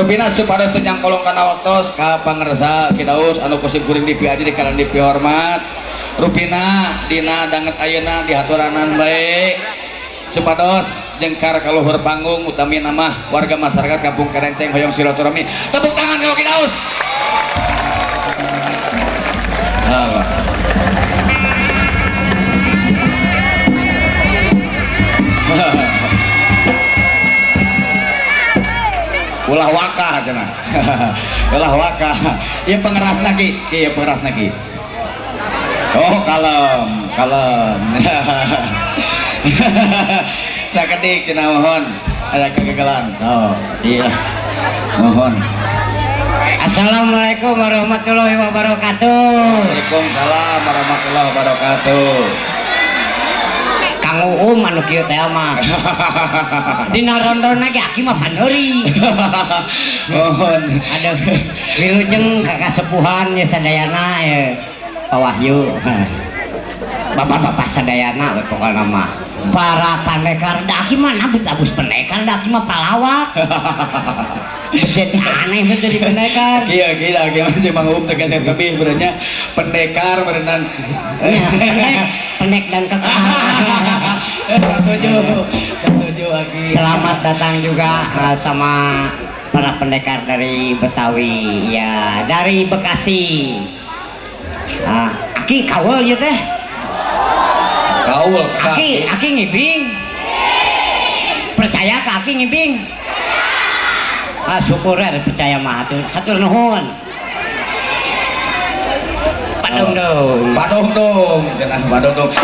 Rupina supados teu nyangkolong kana waktos ka pangersa Ki Daus anu kusim kuring dipi aja di kalan dipi hormat. Rupina dina danget ayeuna dihaturanan bae supados jengkar kaluhur panggung utami nama warga masyarakat Kampung Kerenceng hoyong silaturahmi. Tepuk tangan kanggo Ki Daus. Ulah wakah cenah. Ulah wakah. Ieu pengerasna Ki, ieu pengerasna Ki. Oh, kalem, kalem. Sakedik cenah mohon. Aya kegagalan. Oh, iya. Mohon. Assalamualaikum warahmatullahi wabarakatuh. Waalaikumsalam warahmatullahi wabarakatuh. Kang Umum anu kieu teh mah. Dina rondona ge aki mah paneuri. Mohon. Aduh, wilujeng kakasepuhan ya sadayana ya Pak Wahyu. Bapak-bapak sadayana we pokona mah. Para pendekar daki mah abus pendekar daki mah palawak. Jadi aneh betul di pendekar. Iya gila gimana cuma ngomong tegasnya kami sebenarnya pendekar berenang. Pendek dan kekal. Setuju lagi. Selamat datang juga sama para pendekar dari Betawi ya, dari Bekasi. Aki kawal ya teh. Kawal. Aki ngibing. Percaya ke aki ngibing. Syukur ya percaya mah hatur nuhun. Padong dong cenah padong dong.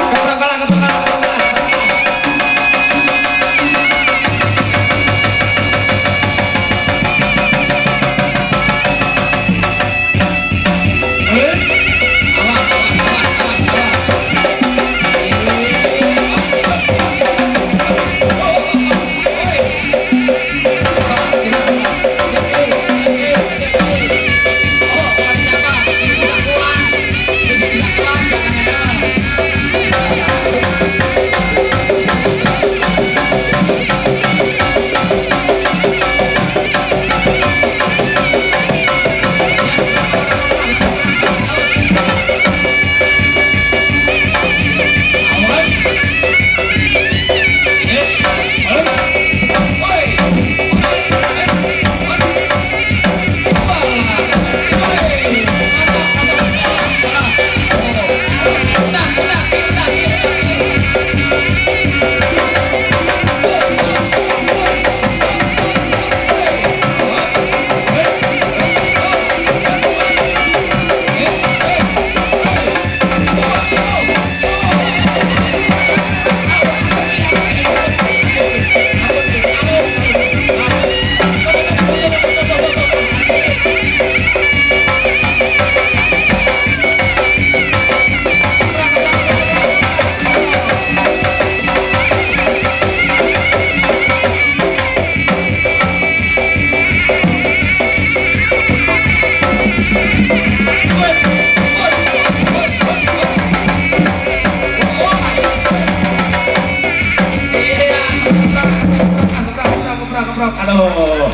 Keprok. Aduh,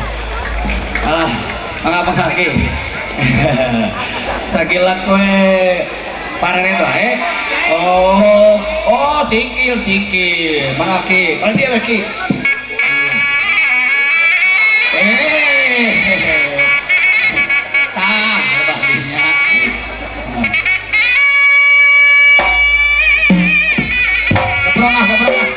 alah, mangapa lagi? Sagilak kue panen itu, oh, sikil, mangaki, kalau dia beki. Tah, baginya. Keprok.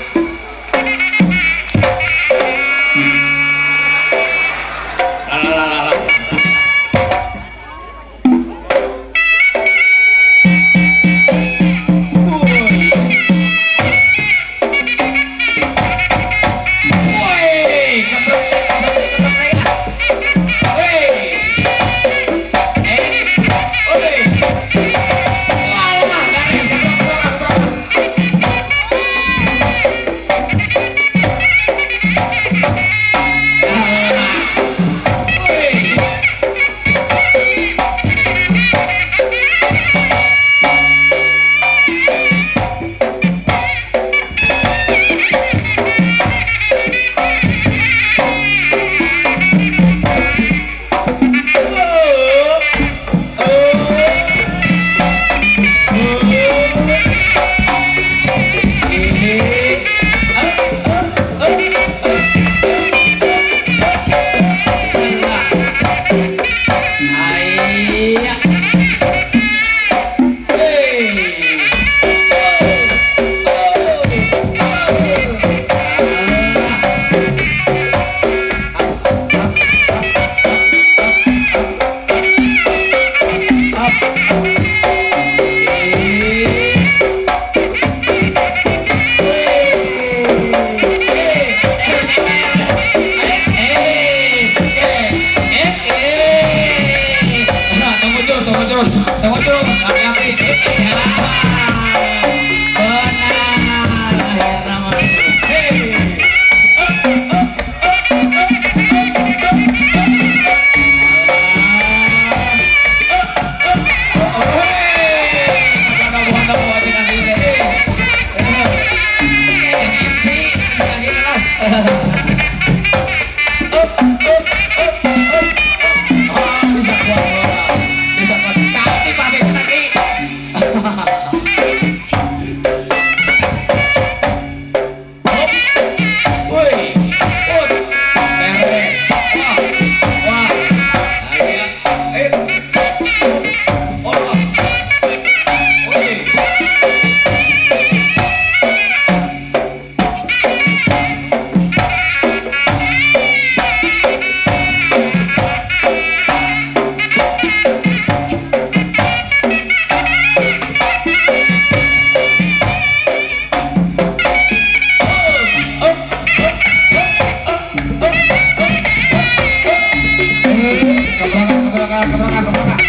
ke belakang.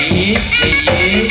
Hiji